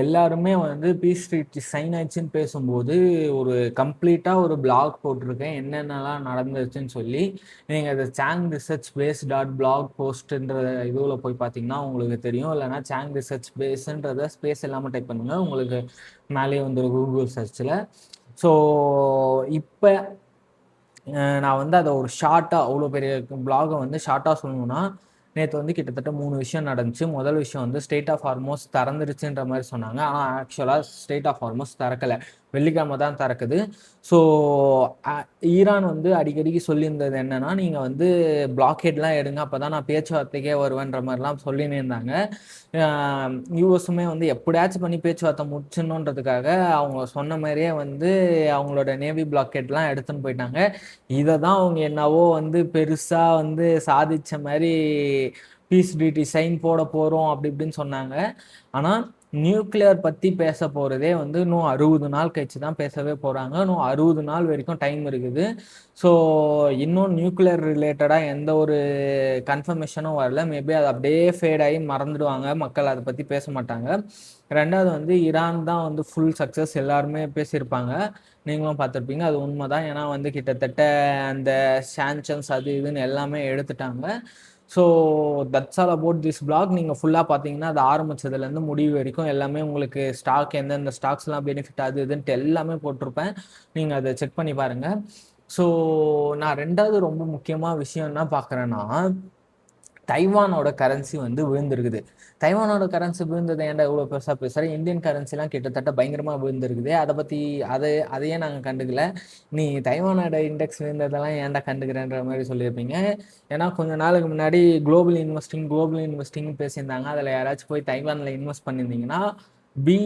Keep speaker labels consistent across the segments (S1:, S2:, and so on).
S1: எல்லாருமே வந்து piece treat sign ஆயிடுச்சுன்னு பேசும்போது ஒரு கம்ப்ளீட்டாக ஒரு பிளாக் போட்டிருக்கேன் என்னென்னலாம் நடந்துச்சுன்னு சொல்லி. நீங்கள் அது song research base dot blog போஸ்ட்ன்ற இதுவில் போய் பார்த்தீங்கன்னா உங்களுக்கு தெரியும். இல்லைனா சாங் ரிசர்ச் பேஸுன்றத ஸ்பேஸ் இல்லாமல் டைப் பண்ணுங்கள், உங்களுக்கு மேலேயே வந்துடும் கூகுள் சர்ச்சில். ஸோ இப்போ நான் வந்து அதை ஒரு ஷார்ட்டாக அவ்வளோ பெரிய பிளாகை வந்து ஷார்ட்டாக சொல்லணும்னா, நேற்று வந்து கிட்டத்தட்ட 3 விஷயம் நடந்துச்சு. முதல் விஷயம் வந்து ஸ்டேட் ஆஃப் ஹார்மோஸ் திறந்துருச்சுன்ற மாதிரி சொன்னாங்க. ஆனால் ஆக்சுவலாக ஸ்டேட் ஆஃப் ஹார்மோஸ் திறக்கலை, வெள்ளிக்கிழமை தான் திறக்குது. ஸோ ஈரான் வந்து அடிக்கடிக்கு சொல்லியிருந்தது என்னன்னா, நீங்கள் வந்து பிளாக்கெட்லாம் எடுங்க, அப்போ தான் நான் பேச்சுவார்த்தைக்கே வருவேன்ற மாதிரிலாம் சொல்லின்னு இருந்தாங்க. யூஎஸுமே வந்து எப்படியாச்சும் பண்ணி பேச்சுவார்த்தை முடிச்சிடணுன்றதுக்காக அவங்க சொன்ன மாதிரியே வந்து அவங்களோட நேவி பிளாக்கெட்லாம் எடுத்துன்னு போயிட்டாங்க. இதை தான் அவங்க என்னவோ வந்து பெருசாக வந்து சாதிச்ச மாதிரி பீஸ் டிடி சைன் போட போகிறோம் அப்படி இப்படின்னு சொன்னாங்க. ஆனால் நியூக்ளியர் பற்றி பேச போகிறதே வந்து இன்னும் 60 நாள் கழிச்சு தான் பேசவே போகிறாங்க. இன்னும் 60 நாள் வரைக்கும் டைம் இருக்குது. ஸோ இன்னும் நியூக்ளியர் ரிலேட்டடாக எந்த ஒரு கன்ஃபர்மேஷனும் வரல. மேபி அது அப்படியே ஃபேட் ஆகி மறந்துடுவாங்க, மக்கள் அதை பற்றி பேச மாட்டாங்க. ரெண்டாவது வந்து ஈரான் தான் வந்து ஃபுல் சக்ஸஸ் எல்லாருமே பேசியிருப்பாங்க, நீங்களும் பார்த்துருப்பீங்க. அது உண்மை தான். ஏன்னா வந்து கிட்டத்தட்ட அந்த சாங்ஷன்ஸ் அது இதுன்னு எல்லாமே எடுத்துட்டாங்க. So that's all about this blog. நீங்கள் ஃபுல்லாக பார்த்தீங்கன்னா அது ஆரம்பித்ததுலேருந்து முடிவு வரைக்கும் எல்லாமே உங்களுக்கு ஸ்டாக் எந்தெந்த ஸ்டாக்ஸ்லாம் பெனிஃபிட் அது இதுன்ட்டு எல்லாமே போட்டிருப்பேன். நீங்கள் அதை செக் பண்ணி பாருங்கள். ஸோ நான் ரெண்டாவது ரொம்ப முக்கியமாக விஷயம் என்ன பார்க்குறேன்னா, தைவானோட கரன்சி வந்து விழுந்திருக்குது. தைவானோட கரன்சி விழுந்ததை ஏன்டா இவ்வளோ பெருசாக பேசுகிறேன்? இந்தியன் கரன்சிலாம் கிட்டத்தட்ட பயங்கரமாக விழுந்திருக்குது. அதை பற்றி அதையே நாங்கள் கண்டுக்கல. நீ தைவானோட இண்டெக்ஸ் விழுந்ததெல்லாம் ஏன்டா கண்டுக்கிறேன்ற மாதிரி சொல்லியிருப்பீங்க. ஏன்னா கொஞ்சம் நாளுக்கு முன்னாடி குளோபல் இன்வெஸ்டிங் பேசியிருந்தாங்க. அதில் யாராச்சும் போய் தைவானில் இன்வெஸ்ட் பண்ணியிருந்தீங்கன்னா பி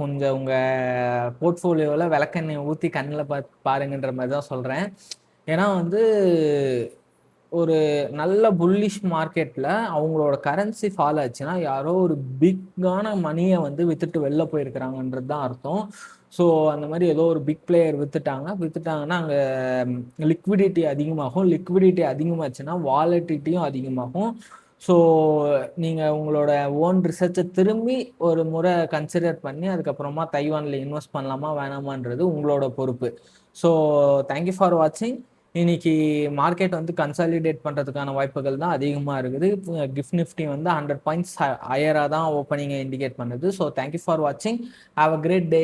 S1: கொஞ்சம் உங்கள் போர்ட்ஃபோலியோவில் விளக்கெண்ணெய் ஊற்றி கண்ணில் பாருங்கன்ற மாதிரி தான் சொல்கிறேன். ஏன்னா வந்து ஒரு நல்ல புல்லிஷ் மார்க்கெட்டில் அவங்களோட கரன்சி ஃபால் ஆச்சுன்னா யாரோ ஒரு பிக்கான மணியை வந்து விற்றுட்டு வெளில போயிருக்கிறாங்கன்றது தான் அர்த்தம். ஸோ அந்த மாதிரி ஏதோ ஒரு பிக் பிளேயர் விற்றுட்டாங்கன்னா அங்கே லிக்விடிட்டி அதிகமாச்சுன்னா வாலட்டிலிட்டியும் அதிகமாகும். ஸோ நீங்கள் உங்களோட ஓன் ரிசர்ச்சை திரும்பி ஒரு முறை கன்சிடர் பண்ணி அதுக்கப்புறமா தைவானில் இன்வெஸ்ட் பண்ணலாமா வேணாமான்றது உங்களோட பொறுப்பு. ஸோ தேங்க்யூ ஃபார் வாட்சிங். இன்னைக்கு மார்க்கெட் வந்து கன்சாலிடேட் பண்ணுறதுக்கான வாய்ப்புகள் தான் அதிகமாக இருக்குது. கிஃப்ட் நிஃப்டி வந்து 100 பாயிண்ட்ஸ் ஹையராக தான் ஓப்பனிங்கை இண்டிகேட் பண்ணுது. ஸோ தேங்க்யூ ஃபார் வாட்சிங். Have a great day.